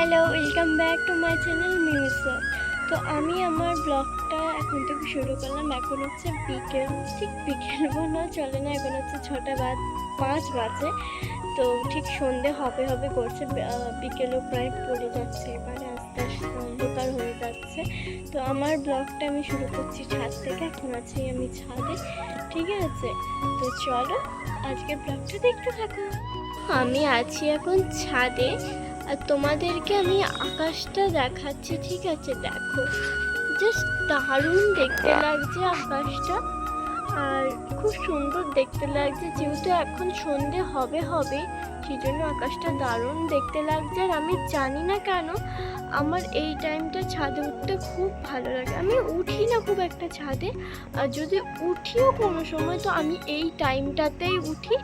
Hello, welcome back to my channel music. তো আমি আমার ব্লগটা এখন থেকে শুরু করলাম। এখন হচ্ছে বিকেল, ঠিক বিকেল না চলে না, এখন হচ্ছে 5 বাজে। তো ঠিক সন্ধে হবে হবে করছে, বিকেলও প্রায় পড়ে যাচ্ছে, এবারে আস্তে আস্তে অন্ধকার হয়ে যাচ্ছে। তো আমার ব্লগটা আমি শুরু করছি ছাদ থেকে। এখন আছি আমি ছাদে, ঠিক আছে? তো চলো আজকের ব্লগটা দেখতে থাকো। আমি আছি এখন ছাদে আর তোমাদেরকে আমি আকাশটা দেখাচ্ছি, ঠিক আছে? দেখো, জাস্ট দারুণ দেখতে লাগছে আকাশটা, আর খুব সুন্দর দেখতে লাগছে। যেহেতু এখন সন্ধে হবে হবে, সেই জন্য আকাশটা দারুণ দেখতে লাগছে। আর আমি জানি না কেন আমার এই টাইমটা ছাদে উঠতে খুব ভালো লাগে। আমি উঠি না খুব একটা ছাদে, আর যদি উঠিও কোনো সময় তো আমি এই টাইমটাতেই উঠি,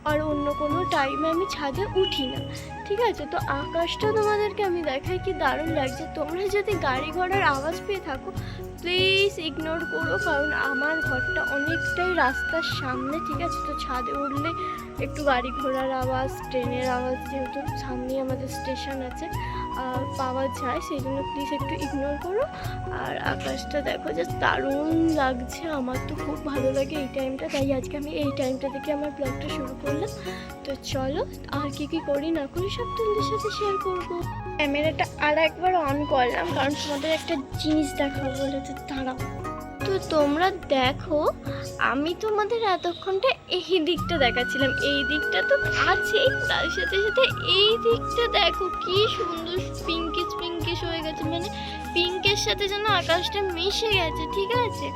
আর অন্য কোনো টাইমে আমি ছাদে উঠি না, ঠিক আছে? তো আকাশটা তোমাদেরকে আমি দেখাই কি দারুণ লাগছে। তোমরা যদি গাড়ি ঘোড়ার আওয়াজ পেয়ে থাকো প্লিজ ইগনোর করো, কারণ আমার ঘরটা অনেকটাই রাস্তার সামনে, ঠিক আছে? তো ছাদে উঠলে একটু গাড়ি ঘোড়ার আওয়াজ, ট্রেনের আওয়াজ, যেহেতু সামনেই আমাদের স্টেশন আছে, পাওয়া যায়, সেই জন্য প্লিজ একটু ইগনোর করো। আর আকাশটা দেখো, জাস্ট দারুণ লাগছে। আমার তো খুব ভালো লাগে এই টাইমটা, তাই আজকে আমি এই টাইমটা থেকে আমার ব্লগটা শুরু করলাম। তো চলো আর কি করি না করি সব তোমাদের সাথে শেয়ার করবো। ক্যামেরাটা আর একবার অন করলাম, কারণ তোমাদের একটা জিনিস দেখাবো বলে। তো দাঁড়াও, তো তোমরা দেখো, আমি তোমাদের এতক্ষণটা এই দিকটা দেখাচ্ছিলাম, এই দিকটা তো আছেই, তার সাথে সাথে এই দিকটা দেখো কি সুন্দর পিঙ্কিশ হয়ে গেছে, মানে পিঙ্কের সাথে যেন আকাশটা মিশে গেছে, ঠিক আছে?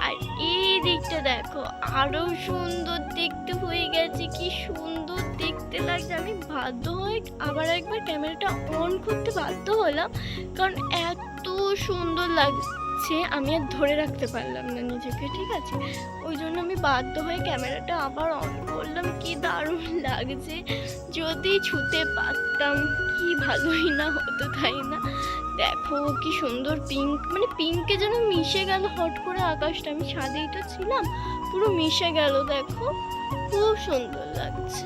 আর এই দিকটা দেখো আরো সুন্দর দেখতে হয়ে গেছে, কি সুন্দর দেখতে লাগছে। আমি বাধ্য হয়ে আবার একবার ক্যামেরাটা অন করতে বাধ্য হলাম, কারণ এত সুন্দর লাগছে আমি আর ধরে রাখতে পারলাম না নিজেকে, ঠিক আছে? ওই জন্য আমি বাধ্য হয়ে ক্যামেরাটা আবার অন করলাম। কি দারুণ লাগছে, যদি ছুতে পারতাম কি ভালোই না হতো, তাই না? দেখো কি সুন্দর পিঙ্ক, মানে পিঙ্কে যেন মিশে গেল হট করে আকাশটা। আমি ছাদেই তো ছিলাম, পুরো মিশে গেল, দেখো খুব সুন্দর লাগছে।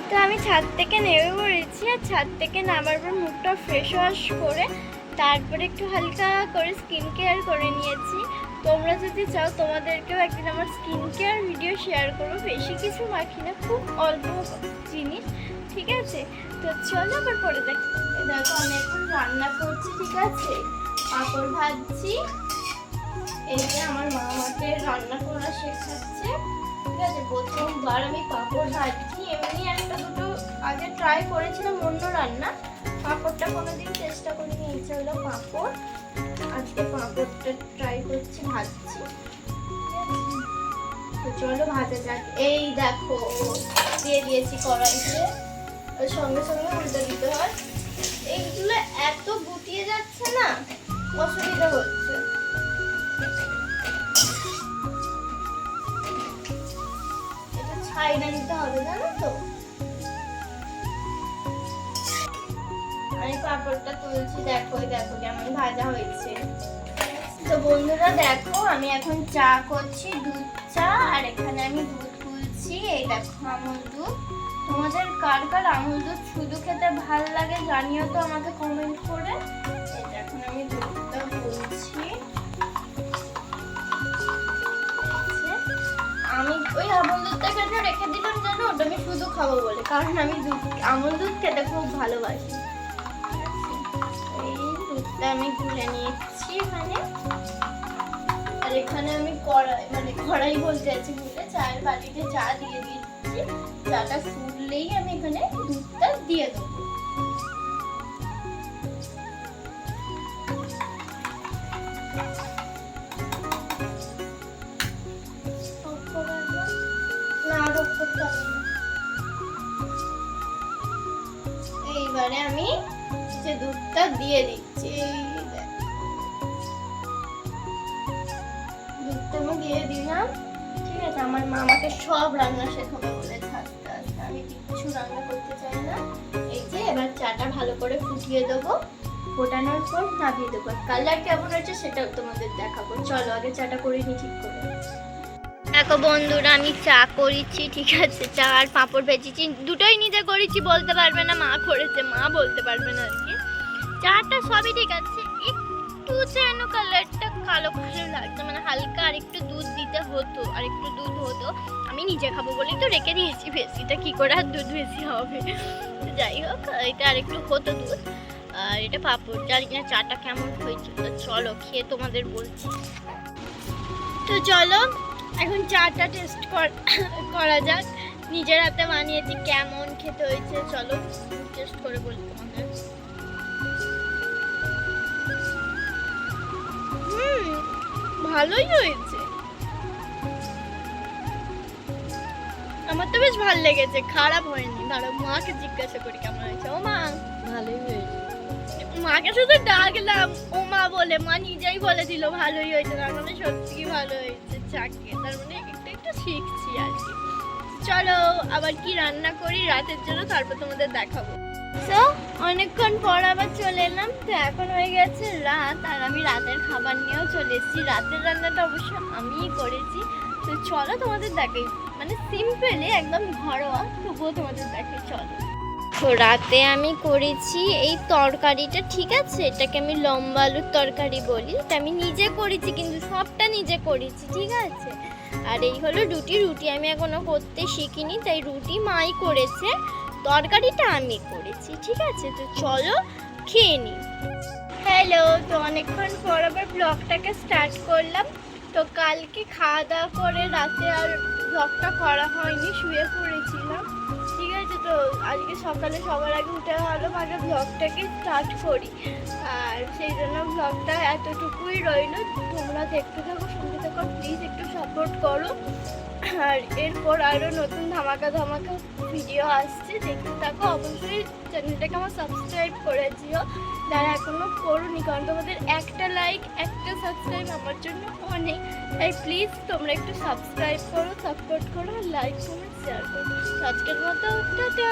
তো আমি ছাদ থেকে নেমে পড়েছি, আর ছাদ থেকে নামার পর মুখটা ফ্রেশ ওয়াশ করে তারপরে একটু হালকা করে স্কিন কেয়ার করে নিয়েছি। তোমরা যদি চাও তোমাদেরকেও একদিন আমার স্কিন কেয়ার ভিডিও শেয়ার করবো। বেশি কিছু মাখি না, খুব অল্প জিনিস, ঠিক আছে? তো চলো আবার পরে দেখো। আমি এখন রান্না করছি, ঠিক আছে? পাঁপড় ভাজছি। এই যে আমার মা আমাকে রান্না করা শেখাচ্ছে, ঠিক আছে? প্রথমবার আমি পাঁপড় ভাজছি। এমনি একটা দুটো আগে ট্রাই করেছিলাম অন্য রান্না, পাঁপড়টা কোনোদিন চেষ্টা করিনি। ইচ্ছে হলো পাঁপড়, আজকে পাঁপড়টা ট্রাই করছি, ভাজছি। তো চলো ভাজা যাক। এই দেখো দিয়ে দিয়েছি কড়াইতে, সঙ্গে সঙ্গে উল্টে দিতে হয়। এইগুলো এত গুটিয়ে যাচ্ছে না, অসুবিধা হচ্ছে। এটা ছাইড়া নিতে হবে, জানো তো? আমি পাঁপড়টা তুলছি, দেখো দেখো কেমন ভাজা হয়েছে। তো বন্ধুরা দেখো, আমি এখন চা করছি, দুধ চা, আর এখানে আমি দুধ তুলছি। এই দেখো আমুল দুধ। তোমাদের কার কার আমুল দুধ শুধু খেতে ভালো লাগে জানিও তো আমাকে কমেন্ট করে। এই এখন আমি দুধটা তুলছি। আমি ওই আমুল দুধটা কেটে রেখে দিলাম, জানো? ওটা আমি শুধু খাবো বলে, কারণ আমি আমুল দুধ খেতে খুব ভালোবাসি। আমি গুলে নিয়েছি এখানে, আর এখানে আমি কড়াই বলতে আছি, গুলে চায়ের বাটিতে চা দিয়ে দিচ্ছি। চাটা ফুটলেই আমি এখানে দুধটা দিয়ে দেবো। এইবারে আমি যে দুধটা দিয়ে দিচ্ছি, দুধটা আমি দিয়ে দিলাম, ঠিক আছে? আমার মা আমাকে সব রান্না শেখাবে বলেছে আস্তে আস্তে, আমি কিছু রান্না করতে চাই না। এই যে এবার চাটা ভালো করে ফুটিয়ে দেবো, ফোটানোর পর নামিয়ে দেবো। কালার কেমন হয়েছে সেটাও তোমাদের দেখাবো। চলো আগে চাটা করে নি ঠিক করে। দেখো বন্ধুরা, আমি চা করেছি, ঠিক আছে, চা আর পাঁপড় ভেজেছি, দুটোই নিজে করেছি, বলতে পারবে না মা করেছে, মা বলতে পারবে না আর কি। চাটা সবই ঠিক আছে, একটু যেন কালারটা কালো কালো লাগছে, মানে হালকা আর একটু দুধ দিতে হতো, আর একটু দুধ হতো। আমি নিজে খাবো বলেই তো রেখে দিয়েছি, বেশিটা কি করে আর দুধ বেশি হবে। যাই হোক, এটা আর একটু হতো দুধ। আর এটা পাঁপড়, জানি না চাটা কেমন হয়েছিল, তো চলো খেয়ে তোমাদের বলছি। তো চলো এখন চাটা টেস্ট করা যাক। নিজের হাতে বানিয়েছি, কেমন খেতে হয়েছে চলো টেস্ট করে বলি তোমাদের। ভালোই হয়েছে, আমার তো বেশ ভালো লেগেছে, খারাপ হয়নি। ধরো মাকে জিজ্ঞাসা করি কেমন হয়েছে। ও মা, ভালোই হয়েছে। মাকে শুধু ডাকলাম ও মা বলে, মা নিজেই বলে দিল ভালোই হয়েছে, তার মানে সত্যি ভালো হয়েছে চাকে, তার মানে একটু একটু শিখছি আর কি। চলো আবার কি রান্না করি রাতের জন্য, তারপর তোমাদের দেখাবো। তো অনেকক্ষণ পর আবার চলে এলাম, তো এখন হয়ে গেছে রাত, আর আমি রাতের খাবার নিয়েও চলে এসেছি। রাতের রান্নাটা অবশ্য আমিই করেছি, তো চলো তোমাদের দেখাই, মানে সিম্পলি একদম ঘরোয়া, তবুও তোমাদের দেখাই চলো। তো রাতে আমি করেছি এই তরকারিটা, ঠিক আছে, এটাকে আমি লম্বা আলুর তরকারি বলি, এটা আমি নিজে করেছি, কিন্তু সবটা নিজে করেছি, ঠিক আছে। আর এই হলো রুটি, রুটি আমি এখনো করতে শিখিনি, তাই রুটি মাই করেছে, তরকারিটা আমি করেছি, ঠিক আছে। তো চলো খেয়ে নিই। হ্যালো, তো অনেকক্ষণ পর আবার ব্লগটাকে স্টার্ট করলাম। তো কালকে খাওয়া দাওয়া করে রাতে আর ব্লগটা করা হয়নি, শুয়ে পড়েছিলাম, ঠিক আছে। তো আজকে সকালে সবার আগে উঠে ভালো আগে ব্লগটাকে স্টার্ট করি, আর সেই জন্য ব্লগটা এতটুকুই রইল। তোমরা দেখতে থাকো, শুনতে থাকো, প্লিজ একটু সাপোর্ট করো। আর এরপর আরও নতুন ধামাকা ধামাকা ভিডিও আসছে, দেখতে থাকো। অবশ্যই চ্যানেলটাকে আমার সাবস্ক্রাইব করে দিও যারা এখনও করোনি, কারণ তোমাদের একটা লাইক একটা সাবস্ক্রাইব আমার জন্য অনেক, তাই প্লিজ তোমরা একটু সাবস্ক্রাইব করো, সাপোর্ট করো, লাইক কমেন্ট শেয়ার করো। আজকের মতো টাটা।